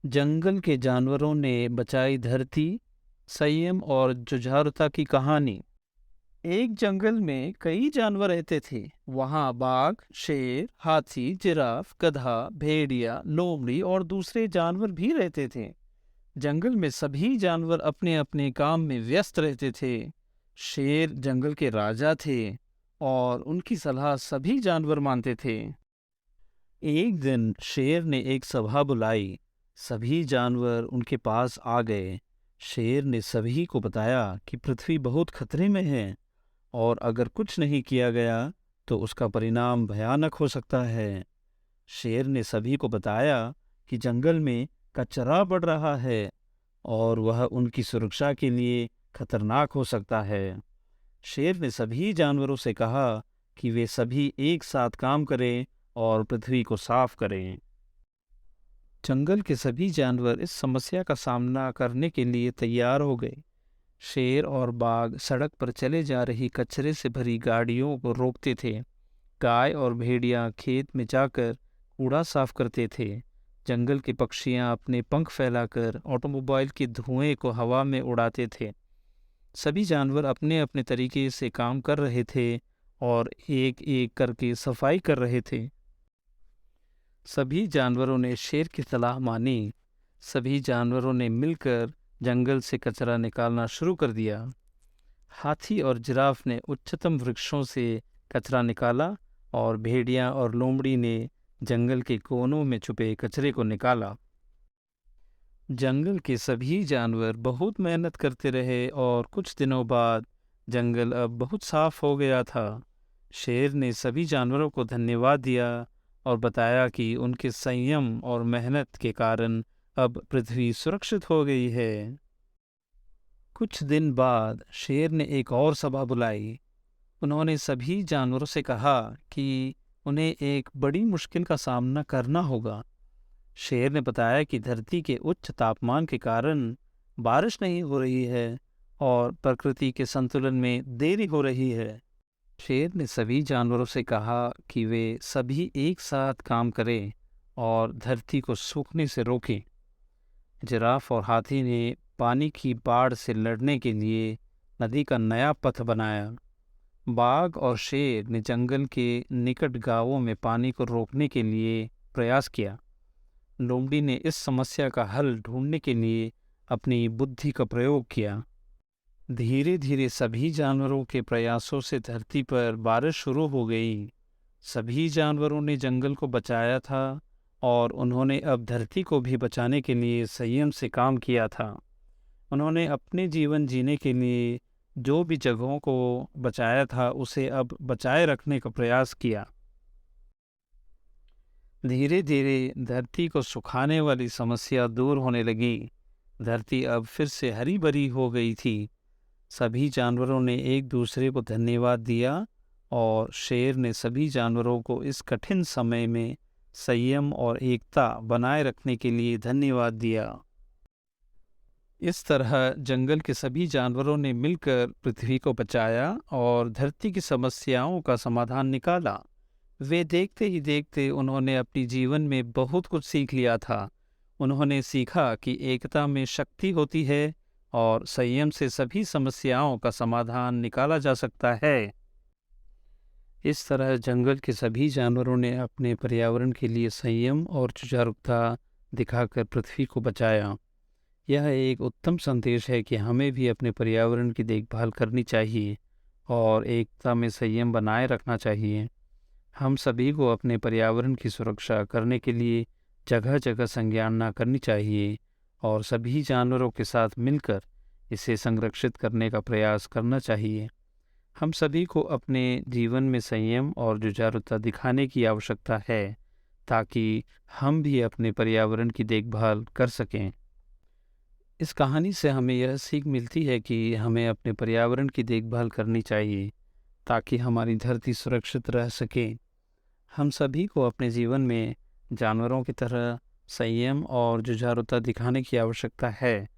जंगल के जानवरों ने बचाई धरती, संयम और जुझारुता की कहानी। एक जंगल में कई जानवर रहते थे। वहाँ बाघ, शेर, हाथी, जिराफ, गधा, भेड़िया, लोमड़ी और दूसरे जानवर भी रहते थे। जंगल में सभी जानवर अपने अपने काम में व्यस्त रहते थे। शेर जंगल के राजा थे और उनकी सलाह सभी जानवर मानते थे। एक दिन शेर ने एक सभा बुलाई। सभी जानवर उनके पास आ गए। शेर ने सभी को बताया कि पृथ्वी बहुत खतरे में है और अगर कुछ नहीं किया गया तो उसका परिणाम भयानक हो सकता है। शेर ने सभी को बताया कि जंगल में कचरा बढ़ रहा है और वह उनकी सुरक्षा के लिए खतरनाक हो सकता है। शेर ने सभी जानवरों से कहा कि वे सभी एक साथ काम करें और पृथ्वी को साफ करें। जंगल के सभी जानवर इस समस्या का सामना करने के लिए तैयार हो गए। शेर और बाघ सड़क पर चले जा रही कचरे से भरी गाड़ियों को रोकते थे। गाय और भेड़िया खेत में जाकर कूड़ा साफ करते थे। जंगल के पक्षियां अपने पंख फैलाकर ऑटोमोबाइल के धुएं को हवा में उड़ाते थे। सभी जानवर अपने अपने तरीके से काम कर रहे थे और एक एक करके सफाई कर रहे थे। सभी जानवरों ने शेर की सलाह मानी। सभी जानवरों ने मिलकर जंगल से कचरा निकालना शुरू कर दिया। हाथी और जिराफ ने उच्चतम वृक्षों से कचरा निकाला और भेड़िया और लोमड़ी ने जंगल के कोनों में छुपे कचरे को निकाला। जंगल के सभी जानवर बहुत मेहनत करते रहे और कुछ दिनों बाद जंगल अब बहुत साफ हो गया था। शेर ने सभी जानवरों को धन्यवाद दिया और बताया कि उनके संयम और मेहनत के कारण अब पृथ्वी सुरक्षित हो गई है। कुछ दिन बाद शेर ने एक और सभा बुलाई। उन्होंने सभी जानवरों से कहा कि उन्हें एक बड़ी मुश्किल का सामना करना होगा। शेर ने बताया कि धरती के उच्च तापमान के कारण बारिश नहीं हो रही है और प्रकृति के संतुलन में देरी हो रही है। शेर ने सभी जानवरों से कहा कि वे सभी एक साथ काम करें और धरती को सूखने से रोकें। जिराफ और हाथी ने पानी की बाढ़ से लड़ने के लिए नदी का नया पथ बनाया। बाघ और शेर ने जंगल के निकट गांवों में पानी को रोकने के लिए प्रयास किया। लोमड़ी ने इस समस्या का हल ढूंढने के लिए अपनी बुद्धि का प्रयोग किया। धीरे धीरे सभी जानवरों के प्रयासों से धरती पर बारिश शुरू हो गई। सभी जानवरों ने जंगल को बचाया था और उन्होंने अब धरती को भी बचाने के लिए संयम से काम किया था। उन्होंने अपने जीवन जीने के लिए जो भी जगहों को बचाया था उसे अब बचाए रखने का प्रयास किया। धीरे धीरे धरती को सुखाने वाली समस्या दूर होने लगी। धरती अब फिर से हरी भरी हो गई थी। सभी जानवरों ने एक दूसरे को धन्यवाद दिया और शेर ने सभी जानवरों को इस कठिन समय में संयम और एकता बनाए रखने के लिए धन्यवाद दिया। इस तरह जंगल के सभी जानवरों ने मिलकर पृथ्वी को बचाया और धरती की समस्याओं का समाधान निकाला। वे देखते ही देखते उन्होंने अपनी जीवन में बहुत कुछ सीख लिया था। उन्होंने सीखा कि एकता में शक्ति होती है और संयम से सभी समस्याओं का समाधान निकाला जा सकता है। इस तरह जंगल के सभी जानवरों ने अपने पर्यावरण के लिए संयम और जुझारूता दिखाकर पृथ्वी को बचाया। यह एक उत्तम संदेश है कि हमें भी अपने पर्यावरण की देखभाल करनी चाहिए और एकता में संयम बनाए रखना चाहिए। हम सभी को अपने पर्यावरण की सुरक्षा करने के लिए जगह जगह संज्ञानना करनी चाहिए और सभी जानवरों के साथ मिलकर इसे संरक्षित करने का प्रयास करना चाहिए। हम सभी को अपने जीवन में संयम और जुझारूता दिखाने की आवश्यकता है ताकि हम भी अपने पर्यावरण की देखभाल कर सकें। इस कहानी से हमें यह सीख मिलती है कि हमें अपने पर्यावरण की देखभाल करनी चाहिए ताकि हमारी धरती सुरक्षित रह सके। हम सभी को अपने जीवन में जानवरों की तरह संयम और जुझारूता दिखाने की आवश्यकता है